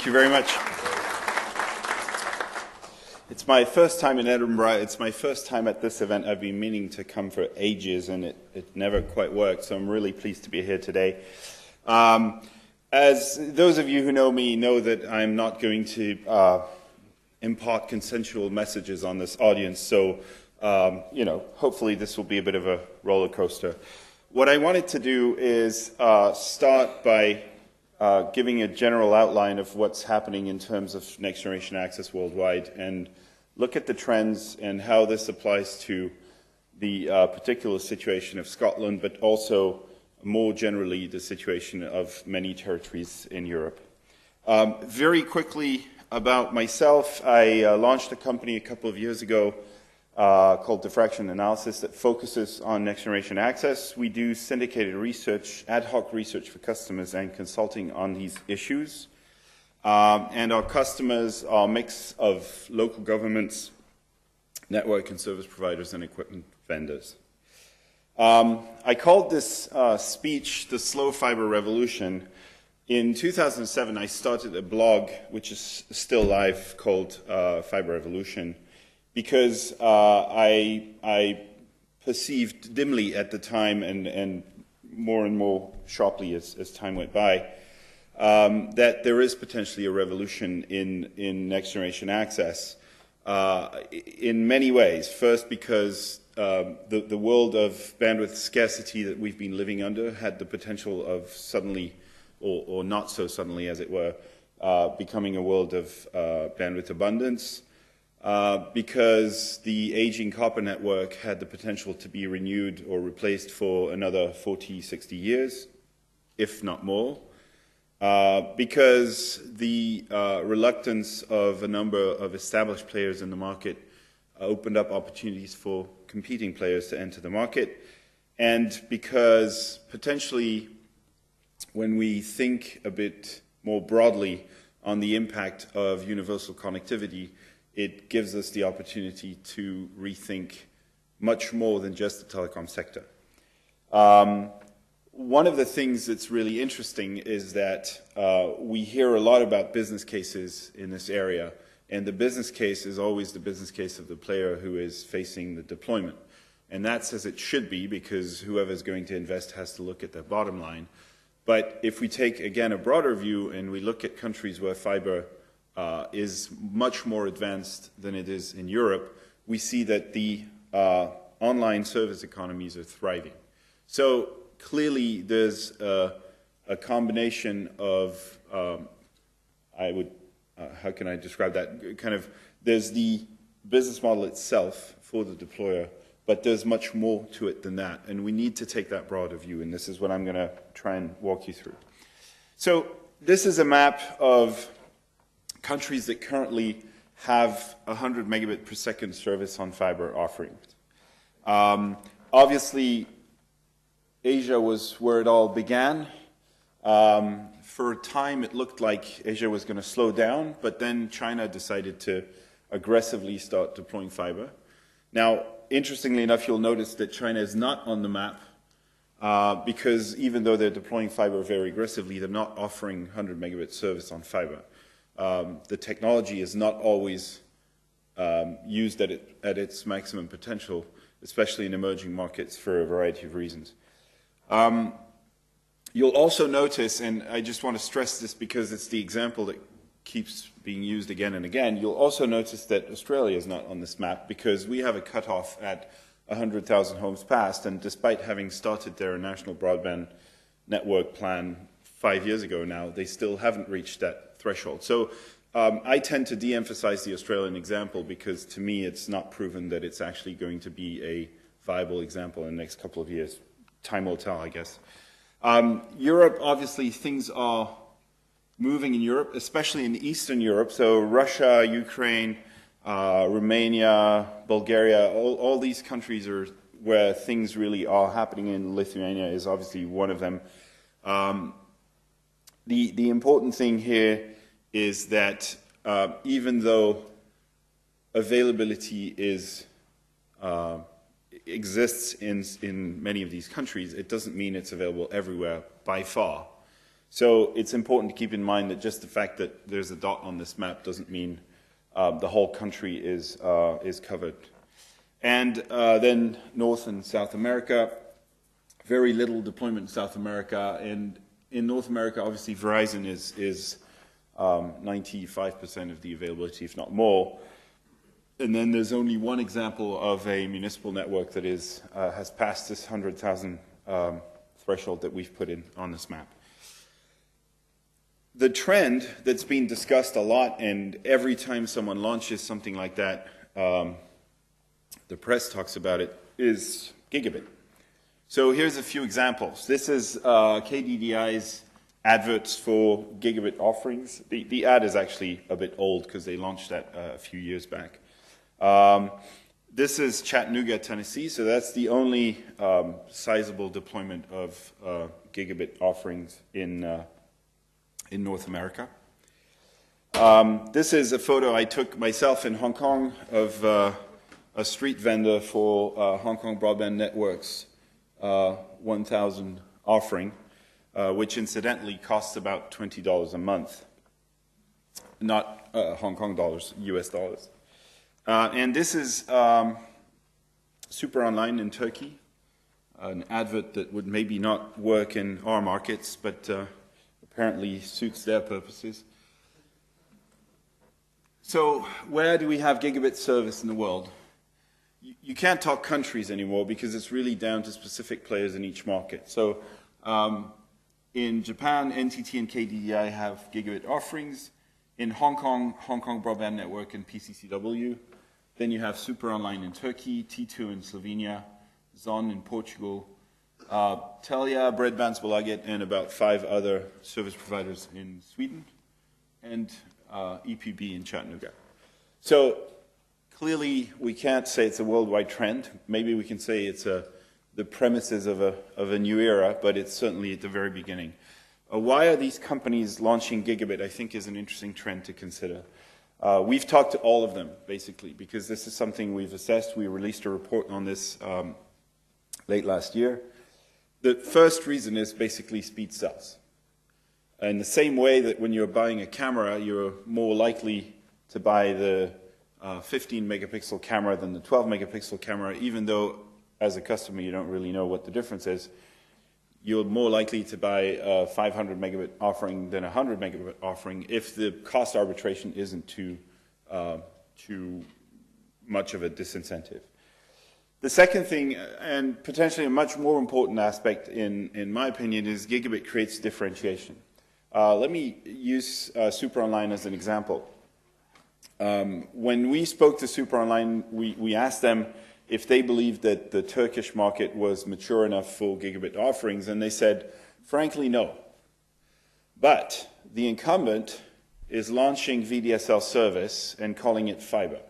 you very much. It's my first time in Edinburgh. It's my first time at this event. I've been meaning to come for ages, and it never quite worked, so I'm really pleased to be here today. As those of you who know me know that I'm not going to impart consensual messages on this audience, so hopefully this will be a bit of a roller coaster. What I wanted to do is start by giving a general outline of what's happening in terms of next generation access worldwide and look at the trends and how this applies to the particular situation of Scotland, but also more generally the situation of many territories in Europe. Very quickly about myself, I launched a company a couple of years ago called Diffraction Analysis that focuses on next generation access. We do syndicated research, ad hoc research for customers and consulting on these issues. And our customers are a mix of local governments, network and service providers, and equipment vendors. I called this speech the Slow Fiber Revolution. In 2007, I started a blog, which is still live, called Fiber Revolution, because I perceived dimly at the time and more sharply as time went by that there is potentially a revolution in next generation access in many ways. First, because the world of bandwidth scarcity that we've been living under had the potential of suddenly, or not so suddenly as it were, becoming a world of bandwidth abundance. Because the aging copper network had the potential to be renewed or replaced for another 40, 60 years, if not more. Because the reluctance of a number of established players in the market opened up opportunities for competing players to enter the market. And because potentially when we think a bit more broadly on the impact of universal connectivity, it gives us the opportunity to rethink much more than just the telecom sector. One of the things that's really interesting is that we hear a lot about business cases in this area, and the business case is always the business case of the player who is facing the deployment. And that's as it should be, because whoever's going to invest has to look at their bottom line. But if we take, again, a broader view and we look at countries where fiber is much more advanced than it is in Europe, we see that the online service economies are thriving. So clearly there's a combination of, how can I describe that? Kind of, there's the business model itself for the deployer, but there's much more to it than that. And we need to take that broader view, and this is what I'm going to try and walk you through. So this is a map of countries that currently have 100 megabit per second service on fiber offerings. Obviously, Asia was where it all began. For a time, it looked like Asia was going to slow down, but then China decided to aggressively start deploying fiber. Now, interestingly enough, you'll notice that China is not on the map because even though they're deploying fiber very aggressively, they're not offering 100 megabit service on fiber. The technology is not always used at its maximum potential, especially in emerging markets for a variety of reasons. You'll also notice, and I just want to stress this because it's the example that keeps being used again and again, you'll also notice that Australia is not on this map because we have a cutoff at 100,000 homes passed, and despite having started their national broadband network plan 5 years ago now, they still haven't reached that threshold. So I tend to de-emphasize the Australian example because to me it's not proven that it's actually going to be a viable example in the next couple of years. Time will tell, I guess. Europe, obviously, things are moving in Europe, especially in Eastern Europe. So Russia, Ukraine, Romania, Bulgaria, all these countries are where things really are happening, and Lithuania is obviously one of them. The important thing here is that even though availability exists in many of these countries, it doesn't mean it's available everywhere by far. So it's important to keep in mind that just the fact that there's a dot on this map doesn't mean the whole country is covered. And then North and South America, very little deployment in South America. And in North America, obviously, Verizon is 95% of the availability, if not more. And then there's only one example of a municipal network that has passed this 100,000 threshold that we've put in on this map. The trend that's been discussed a lot, and every time someone launches something like that, the press talks about it, is gigabit. So here's a few examples. This is KDDI's adverts for gigabit offerings. The ad is actually a bit old because they launched that a few years back. This is Chattanooga, Tennessee, so that's the only sizable deployment of gigabit offerings in North America. This is a photo I took myself in Hong Kong of a street vendor for Hong Kong Broadband Network's 1,000 offering, which incidentally costs about $20 a month, not Hong Kong dollars, US dollars. And this is Super Online in Turkey, an advert that would maybe not work in our markets, but apparently suits their purposes. So where do we have gigabit service in the world? You can't talk countries anymore because it's really down to specific players in each market. So in Japan, NTT and KDDI have gigabit offerings. In Hong Kong, Hong Kong Broadband Network and PCCW. Then you have Super Online in Turkey, T2 in Slovenia, Zon in Portugal, Telia, Bredbandsbolaget, and about 5 other service providers in Sweden, and EPB in Chattanooga. So clearly, we can't say it's a worldwide trend. Maybe we can say it's the premises of a new era, but it's certainly at the very beginning. Why are these companies launching gigabit, I think, is an interesting trend to consider. We've talked to all of them, basically, because this is something we've assessed. We released a report on this late last year. The first reason is basically speed sells. In the same way that when you're buying a camera, you're more likely to buy the 15 megapixel camera than the 12 megapixel camera, even though as a customer you don't really know what the difference is. You're more likely to buy a 500 megabit offering than a 100 megabit offering if the cost arbitration isn't too much of a disincentive. The second thing, and potentially a much more important aspect in my opinion, is gigabit creates differentiation. Let me use Super Online as an example. When we spoke to Super Online, we asked them if they believed that the Turkish market was mature enough for gigabit offerings, and they said, frankly, no. But the incumbent is launching VDSL service and calling it fibre.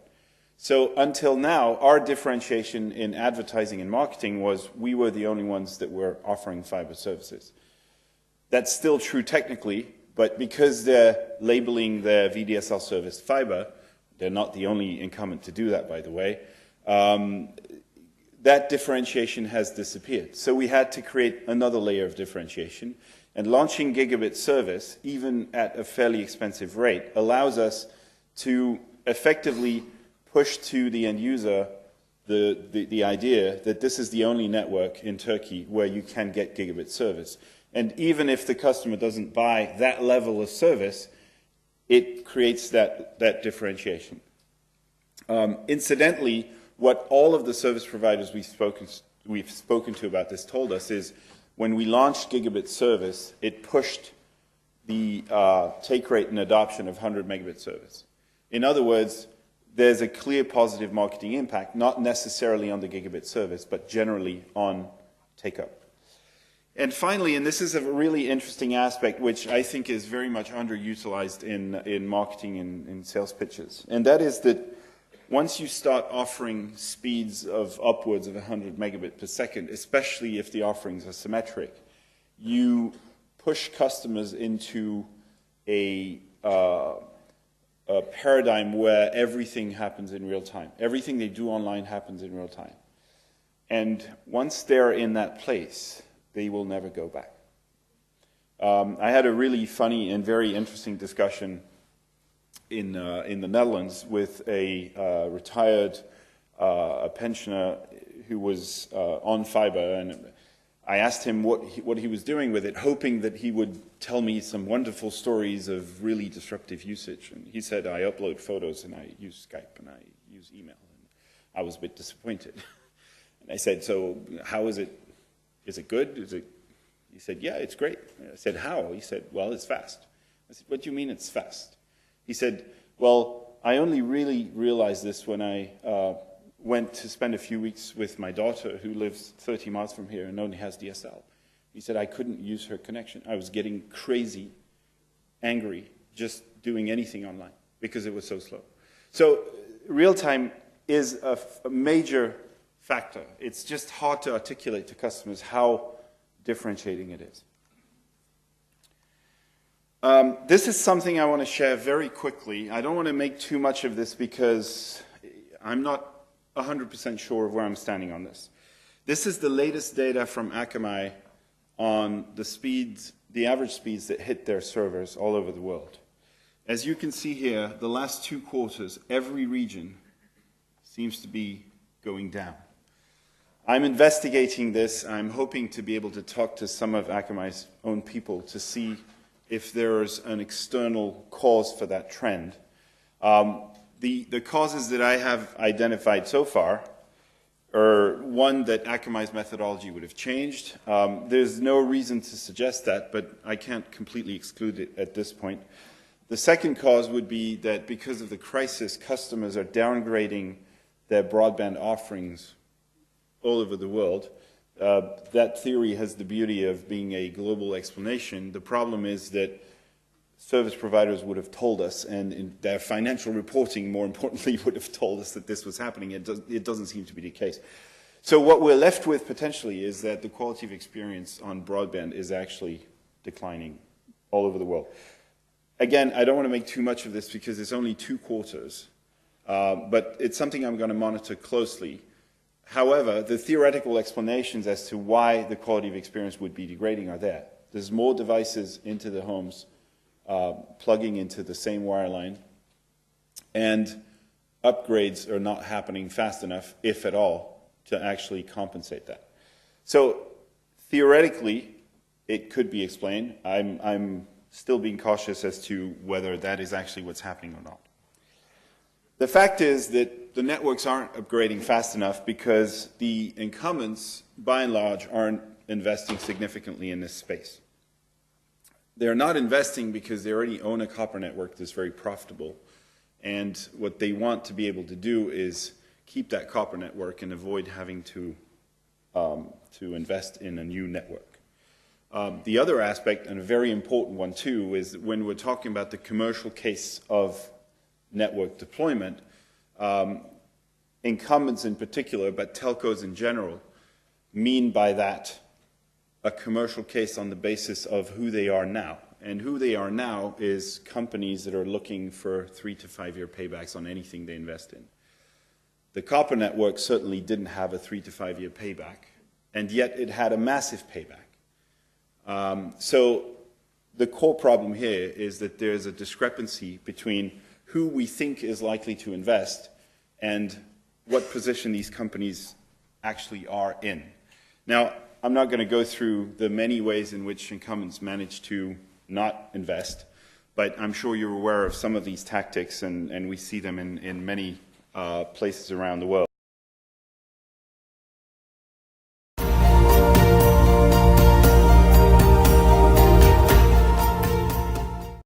So until now, our differentiation in advertising and marketing was we were the only ones that were offering fibre services. That's still true technically, but because they're labeling their VDSL service fibre, they're not the only incumbent to do that, by the way, that differentiation has disappeared. So we had to create another layer of differentiation. And launching gigabit service, even at a fairly expensive rate, allows us to effectively push to the end user the idea that this is the only network in Turkey where you can get gigabit service. And even if the customer doesn't buy that level of service, it creates that differentiation. Incidentally, what all of the service providers we've spoken to about this told us is when we launched gigabit service, it pushed the take rate and adoption of 100 megabit service. In other words, there's a clear positive marketing impact, not necessarily on the gigabit service, but generally on take-up. And finally, and this is a really interesting aspect, which I think is very much underutilized in marketing and in sales pitches, and that is that once you start offering speeds of upwards of 100 megabit per second, especially if the offerings are symmetric, you push customers into a paradigm where everything happens in real time. Everything they do online happens in real time. And once they're in that place, they will never go back. I had a really funny and very interesting discussion in the Netherlands with a retired a pensioner who was on fibre, and I asked him what he was doing with it, hoping that he would tell me some wonderful stories of really disruptive usage. And he said, I upload photos and I use Skype and I use email. And I was a bit disappointed. And I said, so how is it? Is it good? He said, yeah, it's great. I said, how? He said, well, it's fast. I said, what do you mean it's fast? He said, well, I only really realized this when I went to spend a few weeks with my daughter, who lives 30 miles from here and only has DSL. He said, I couldn't use her connection. I was getting crazy, angry, just doing anything online because it was so slow. So real-time is a major factor. It's just hard to articulate to customers how differentiating it is. This is something I want to share very quickly. I don't want to make too much of this because I'm not 100% sure of where I'm standing on this. This is the latest data from Akamai on the speeds, the average speeds that hit their servers all over the world. As you can see here, the last 2 quarters, every region seems to be going down. I'm investigating this. I'm hoping to be able to talk to some of Akamai's own people to see if there's an external cause for that trend. The causes that I have identified so far are one, that Akamai's methodology would have changed. There's no reason to suggest that, but I can't completely exclude it at this point. The second cause would be that because of the crisis, customers are downgrading their broadband offerings all over the world. That theory has the beauty of being a global explanation. The problem is that service providers would have told us, and in their financial reporting, more importantly, would have told us that this was happening. It doesn't seem to be the case. So what we're left with potentially is that the quality of experience on broadband is actually declining all over the world. Again, I don't want to make too much of this because it's only 2 quarters, but it's something I'm going to monitor closely. However, the theoretical explanations as to why the quality of experience would be degrading are there. There's more devices into the homes, plugging into the same wireline, and upgrades are not happening fast enough, if at all, to actually compensate that. So theoretically, it could be explained. I'm still being cautious as to whether that is actually what's happening or not. The fact is that the networks aren't upgrading fast enough because the incumbents, by and large, aren't investing significantly in this space. They're not investing because they already own a copper network that's very profitable. And what they want to be able to do is keep that copper network and avoid having to invest in a new network. The other aspect, and a very important one too, is that when we're talking about the commercial case of network deployment, incumbents in particular, but telcos in general, mean by that a commercial case on the basis of who they are now. And who they are now is companies that are looking for 3 to 5 year paybacks on anything they invest in. The copper network certainly didn't have a 3 to 5 year payback, and yet it had a massive payback. So the core problem here is that there's a discrepancy between who we think is likely to invest and what position these companies actually are in. Now, I'm not going to go through the many ways in which incumbents manage to not invest, but I'm sure you're aware of some of these tactics, and we see them in many places around the world.